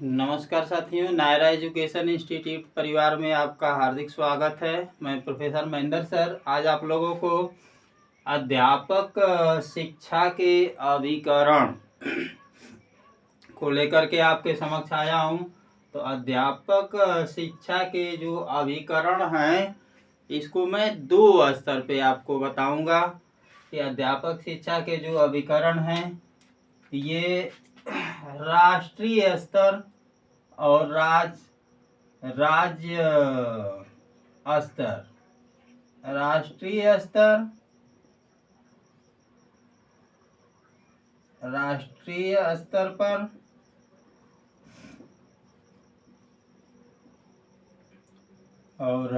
नमस्कार साथियों, Naira education institute परिवार में आपका हार्दिक स्वागत है। मैं प्रोफेसर महेंद्र सर आज आप लोगों को अध्यापक शिक्षा के अभिकरण को लेकर के आपके समक्ष आया हूं। तो अध्यापक शिक्षा के जो अभिकरण हैं इसको मैं 2 स्तर पे आपको बताऊंगा कि अध्यापक शिक्षा के जो अभिकरण हैं ये राष्ट्रीय स्तर और राज्य स्तर, राष्ट्रीय स्तर, राष्ट्रीय स्तर पर और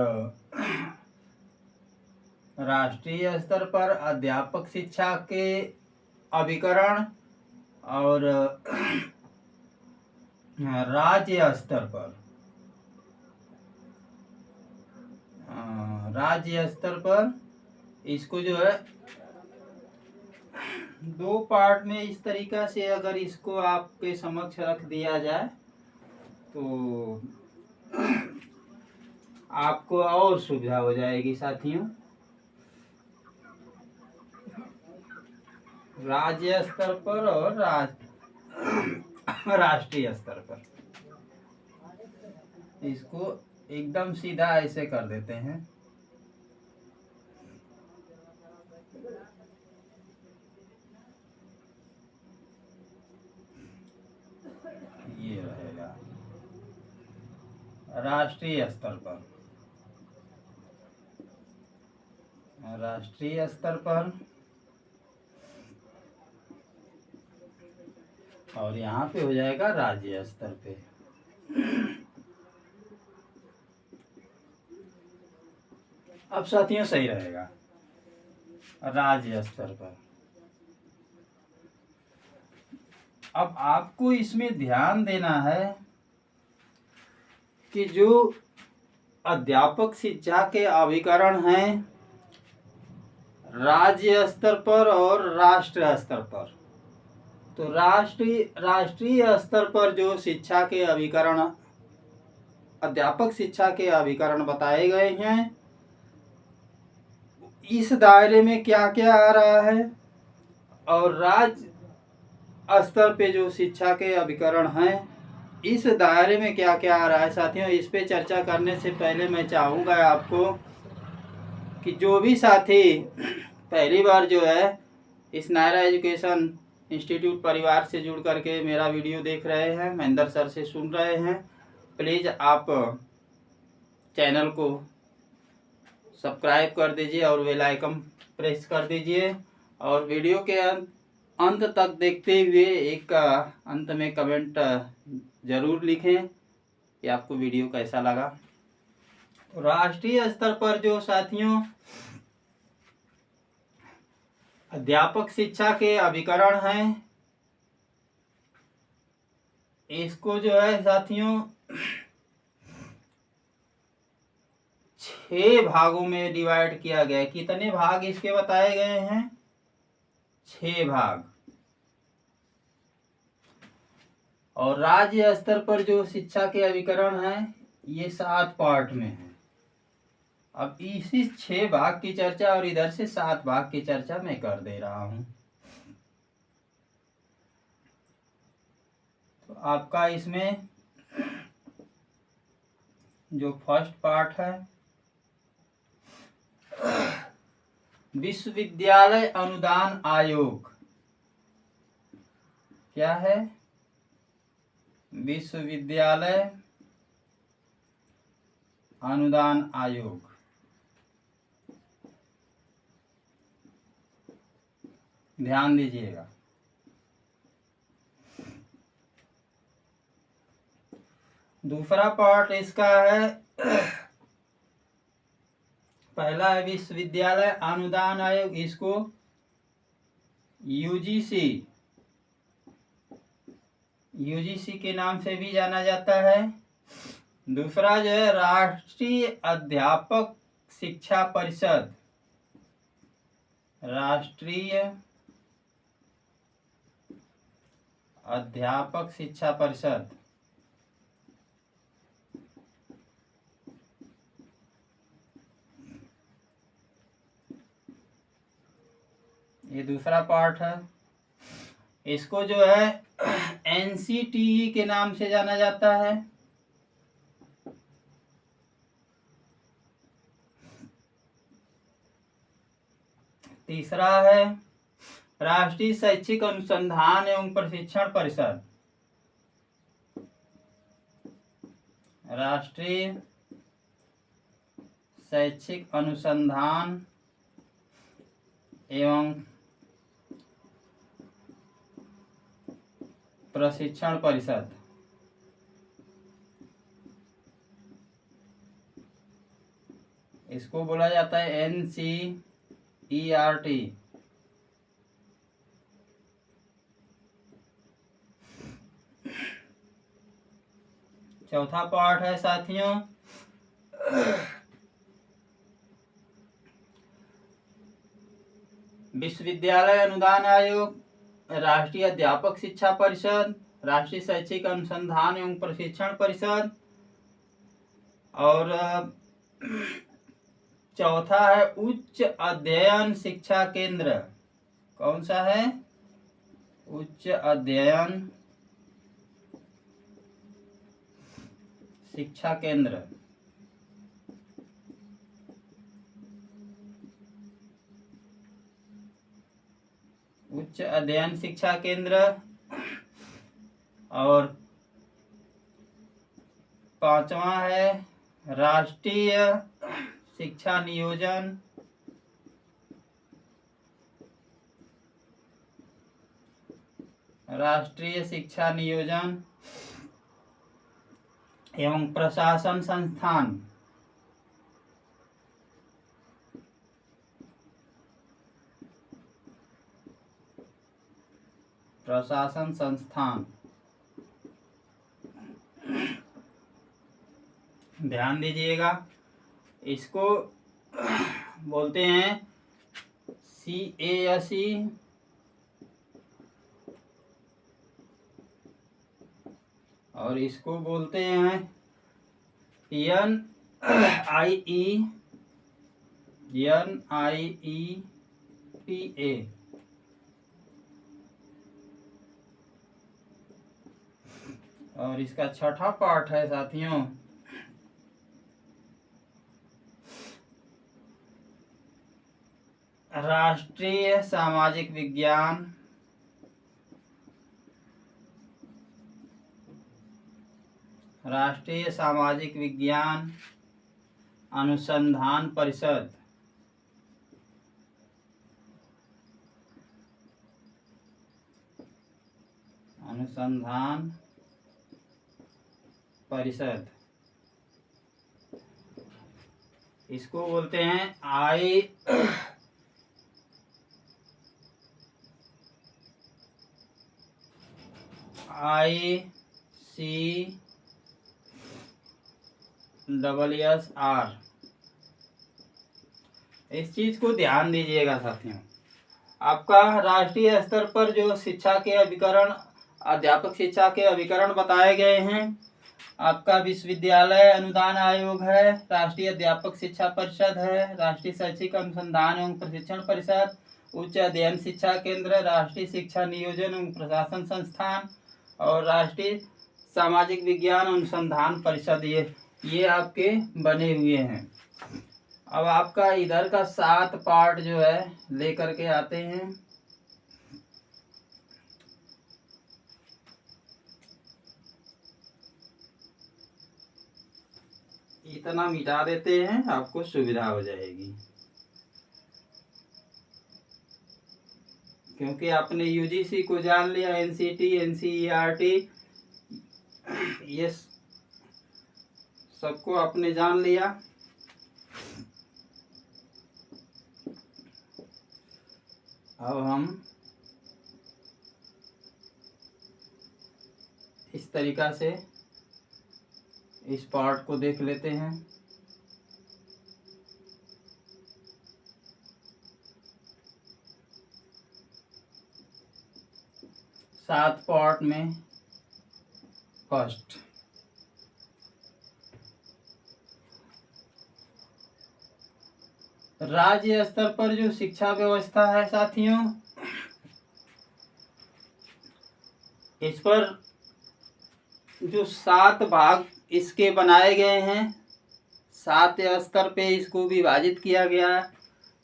राष्ट्रीय स्तर पर अध्यापक शिक्षा के अभिकरण और राज्य स्तर पर, राज्य स्तर पर इसको जो है 2 पार्ट में इस तरीका से अगर इसको आपके समक्ष रख दिया जाए तो आपको और सुविधा हो जाएगी साथियों। राज्य स्तर पर और राष्ट्रीय स्तर पर इसको एकदम सीधा ऐसे कर देते हैं। ये रहेगा राष्ट्रीय स्तर पर, राष्ट्रीय स्तर पर और यहाँ पे हो जाएगा राज्य स्तर पे। अब साथियों सही रहेगा राज्य स्तर पर। अब आपको इसमें ध्यान देना है कि जो अध्यापक शिक्षा के अभिकरण हैं राज्य स्तर पर और राष्ट्रीय स्तर पर, तो राष्ट्रीय स्तर पर जो शिक्षा के अभिकरण, अध्यापक शिक्षा के अभिकरण बताए गए हैं इस दायरे में क्या क्या आ रहा है, और राज्य स्तर पे जो शिक्षा के अभिकरण हैं इस दायरे में क्या क्या आ रहा है साथियों। इस पे चर्चा करने से पहले मैं चाहूँगा आपको कि जो भी साथी पहली बार जो है इस नायरा एजुकेशन इंस्टीट्यूट परिवार से जुड़ करके मेरा वीडियो देख रहे हैं, महेंद्र सर से सुन रहे हैं, प्लीज़ आप चैनल को सब्सक्राइब कर दीजिए और बेल आइकन प्रेस कर दीजिए और वीडियो के अंत तक देखते हुए एक अंत में कमेंट ज़रूर लिखें कि आपको वीडियो कैसा लगा। राष्ट्रीय स्तर पर जो साथियों अध्यापक शिक्षा के अभिकरण हैं इसको जो है साथियों 6 भागों में डिवाइड किया गया है। कितने भाग इसके बताए गए हैं? 6 भाग। और राज्य स्तर पर जो शिक्षा के अभिकरण हैं ये 7 पार्ट में है। अब इसी 6 भाग की चर्चा और इधर से 7 भाग की चर्चा मैं कर दे रहा हूं। तो आपका इसमें जो फर्स्ट पार्ट है विश्वविद्यालय अनुदान आयोग, क्या है? विश्वविद्यालय अनुदान आयोग। ध्यान दीजिएगा। दूसरा पार्ट इसका है पहला है विश्वविद्यालय अनुदान आयोग, इसको यूजीसी के नाम से भी जाना जाता है। दूसरा जो है राष्ट्रीय अध्यापक शिक्षा परिषद, राष्ट्रीय अध्यापक शिक्षा परिषद। ये दूसरा पार्ट है। इसको जो है एनसीटीई के नाम से जाना जाता है। तीसरा है राष्ट्रीय शैक्षिक अनुसंधान एवं प्रशिक्षण परिषद। राष्ट्रीय शैक्षिक अनुसंधान एवं प्रशिक्षण परिषद। इसको बोला जाता है NCERT। चौथा पार्ट है साथियों विश्वविद्यालय अनुदान आयोग, राष्ट्रीय अध्यापक शिक्षा परिषद, राष्ट्रीय शैक्षिक अनुसंधान एवं प्रशिक्षण परिषद। और चौथा है उच्च अध्ययन शिक्षा केंद्र। कौन सा है? उच्च अध्ययन शिक्षा केंद्र। उच्च अध्ययन शिक्षा केंद्र। और पांचवा है राष्ट्रीय शिक्षा नियोजन। राष्ट्रीय शिक्षा नियोजन एवं प्रशासन संस्थान। प्रशासन संस्थान। ध्यान दीजिएगा, इसको बोलते हैं CASE और इसको बोलते हैं NIEPA। और इसका छठा पार्ट है साथियों राष्ट्रीय सामाजिक विज्ञान। राष्ट्रीय सामाजिक विज्ञान अनुसंधान परिषद। अनुसंधान परिषद। इसको बोलते हैं ICSSR। इस चीज को ध्यान दीजिएगा साथियों, आपका राष्ट्रीय स्तर पर जो शिक्षा के अभिकरण, अध्यापक शिक्षा के अभिकरण बताए गए हैं। आपका विश्वविद्यालय अनुदान आयोग है, राष्ट्रीय अध्यापक शिक्षा परिषद है, राष्ट्रीय शैक्षिक अनुसंधान एवं प्रशिक्षण परिषद, उच्च अध्ययन शिक्षा केंद्र, राष्ट्रीय शिक्षा नियोजन एवं प्रशासन संस्थान और राष्ट्रीय सामाजिक विज्ञान अनुसंधान परिषद। ये आपके बने हुए हैं। अब आपका इधर का 7 पार्ट जो है लेकर के आते हैं। इतना मिटा देते हैं, आपको सुविधा हो जाएगी, क्योंकि आपने UGC को जान लिया, NCT, NCERT, ये सबको आपने जान लिया। अब हम इस तरीका से इस पार्ट को देख लेते हैं। 7 पार्ट में फर्स्ट। राज्य स्तर पर जो शिक्षा व्यवस्था है साथियों, इस पर जो 7 भाग इसके बनाए गए हैं, 7 स्तर पे इसको विभाजित किया गया है।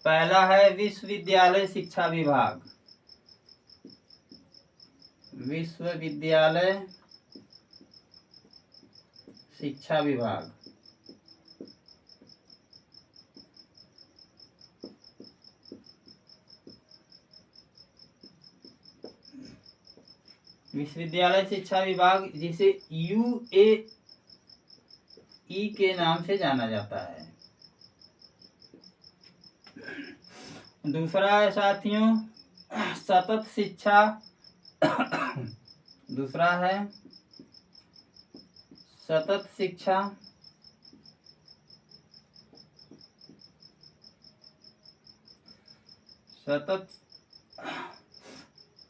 पहला है विश्वविद्यालय शिक्षा विभाग। विश्वविद्यालय शिक्षा विभाग। विश्वविद्यालय शिक्षा विभाग, जिसे UAE के नाम से जाना जाता है। दूसरा है साथियों सतत शिक्षा। दूसरा है सतत शिक्षा। सतत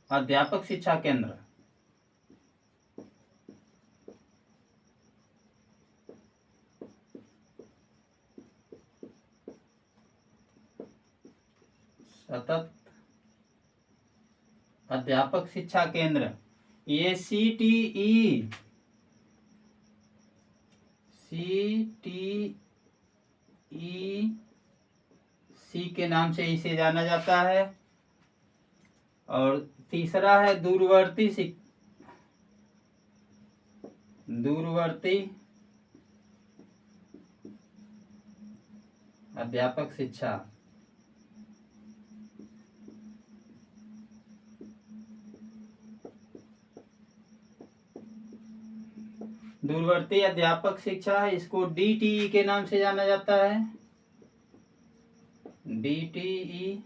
अध्यापक शिक्षा केंद्र। सतत अध्यापक शिक्षा केंद्र, ये CTE के नाम से इसे जाना जाता है। और तीसरा है दूरवर्ती अध्यापक शिक्षा। दूरवर्ती अध्यापक शिक्षा, इसको DTE के नाम से जाना जाता है। DTE।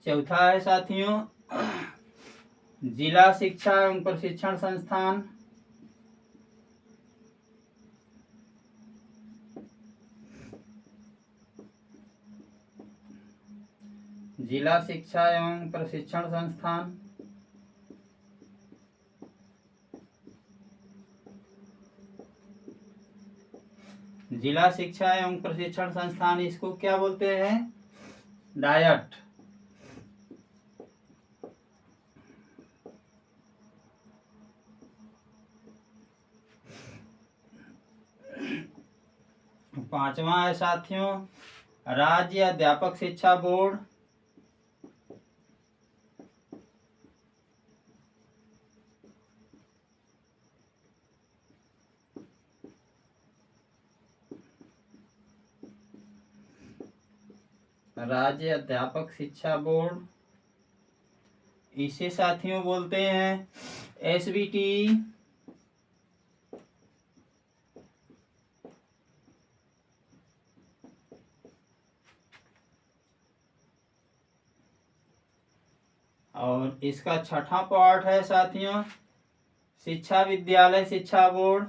चौथा है साथियों जिला शिक्षा एवं प्रशिक्षण संस्थान। जिला शिक्षा एवं प्रशिक्षण संस्थान। जिला शिक्षा एवं प्रशिक्षण संस्थान, इसको क्या बोलते हैं? डायट। पांचवा है साथियों राज्य अध्यापक शिक्षा बोर्ड। राज्य अध्यापक शिक्षा बोर्ड, इसे साथियों बोलते हैं SBT। और इसका छठा पार्ट है साथियों शिक्षा विद्यालय शिक्षा बोर्ड।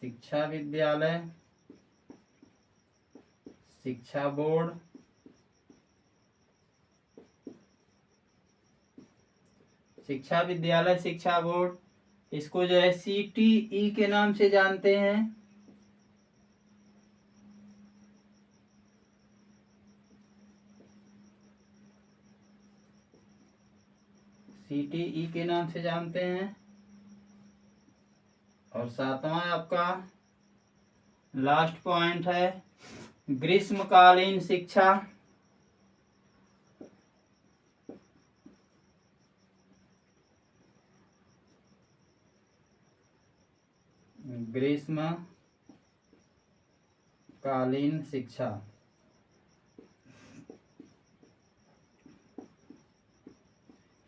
शिक्षा विद्यालय शिक्षा बोर्ड। शिक्षा विद्यालय शिक्षा बोर्ड, इसको जो है CTE के नाम से जानते हैं। CTE के नाम से जानते हैं। और सातवां आपका लास्ट पॉइंट है ग्रीष्मकालीन शिक्षा। ग्रीष्मकालीन शिक्षा,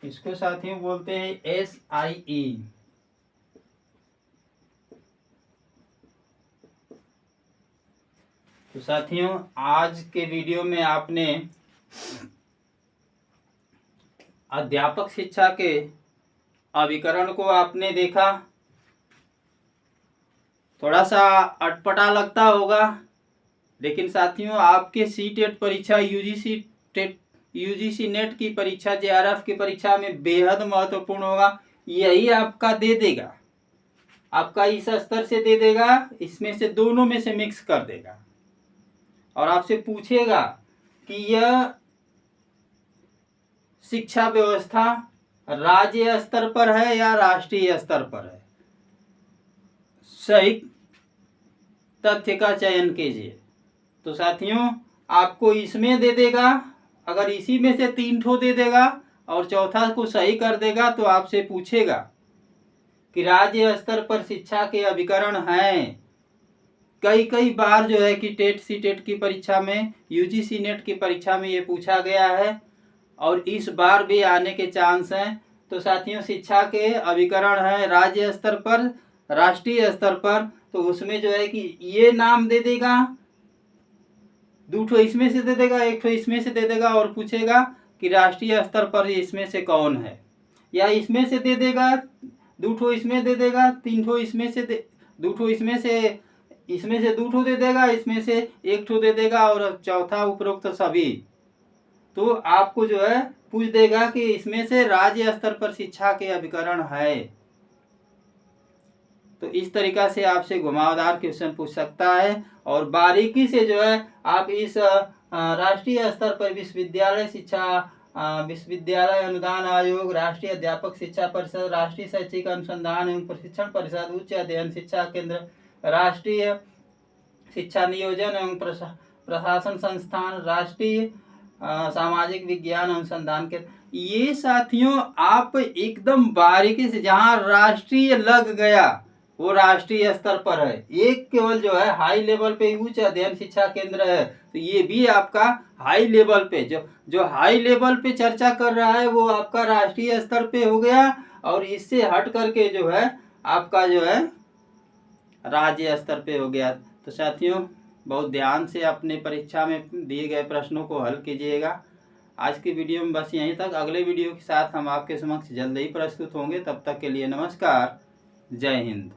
इसको साथियों बोलते हैं SIE। तो साथियों आज के वीडियो में आपने अध्यापक शिक्षा के अभिकरण को आपने देखा। थोड़ा सा अटपटा लगता होगा, लेकिन साथियों आपके सीटेट परीक्षा यूजीसी नेट की परीक्षा, जेआरएफ की परीक्षा में बेहद महत्वपूर्ण होगा। यही आपका दे देगा, आपका इस स्तर से दे देगा, इसमें से दोनों में से मिक्स कर देगा और आपसे पूछेगा कि यह शिक्षा व्यवस्था राज्य स्तर पर है या राष्ट्रीय स्तर पर है। सही तथ्य का चयन कीजिए। तो साथियों आपको इसमें दे देगा, अगर इसी में से 3 ठो दे देगा और चौथा को सही कर देगा तो आपसे पूछेगा कि राज्य स्तर पर शिक्षा के अभिकरण हैं। कई बार जो है कि टेट सीटेट की परीक्षा में, यूजीसी नेट की परीक्षा में ये पूछा गया है और इस बार भी आने के चांस हैं। तो साथियों शिक्षा के अभिकरण है राज्य स्तर पर, राष्ट्रीय स्तर पर, तो उसमें जो है कि ये नाम दे देगा, 2 ठो इसमें से दे देगा, 1 ठो इसमें से दे देगा और पूछेगा कि राष्ट्रीय स्तर पर इसमें से कौन है, या इसमें से दे देगा, 2 ठो इसमें दे देगा, 3 ठो इसमें से 2 ठो इसमें से 2 ठो दे देगा, इसमें से 1 ठो दे देगा और चौथा उपरोक्त सभी। तो आपको जो है पूछ देगा कि इसमें से राज्य स्तर पर शिक्षा के अभिकरण है। तो इस तरीका से आपसे घुमावदार क्वेश्चन पूछ सकता है और बारीकी से जो है आप इस राष्ट्रीय स्तर पर विश्वविद्यालय अनुदान आयोग, राष्ट्रीय अध्यापक शिक्षा परिषद, राष्ट्रीय शैक्षिक अनुसंधान एवं प्रशिक्षण परिषद, उच्च अध्ययन शिक्षा केंद्र, राष्ट्रीय शिक्षा नियोजन एवं प्रशासन संस्थान, राष्ट्रीय सामाजिक विज्ञान अनुसंधान के, ये साथियों आप एकदम बारीकी से, जहां राष्ट्रीय लग गया वो राष्ट्रीय स्तर पर है। एक केवल जो है हाई लेवल पे उच्च अध्ययन शिक्षा केंद्र है, तो ये भी आपका हाई लेवल पे, जो हाई लेवल पे चर्चा कर रहा है वो आपका राष्ट्रीय स्तर पे हो गया और इससे हट करके जो है आपका जो है राज्य स्तर पे हो गया। तो साथियों बहुत ध्यान से अपने परीक्षा में दिए गए प्रश्नों को हल कीजिएगा। आज की वीडियो में बस यहीं तक। अगले वीडियो के साथ हम आपके समक्ष जल्द ही प्रस्तुत होंगे। तब तक के लिए नमस्कार, जय हिंद।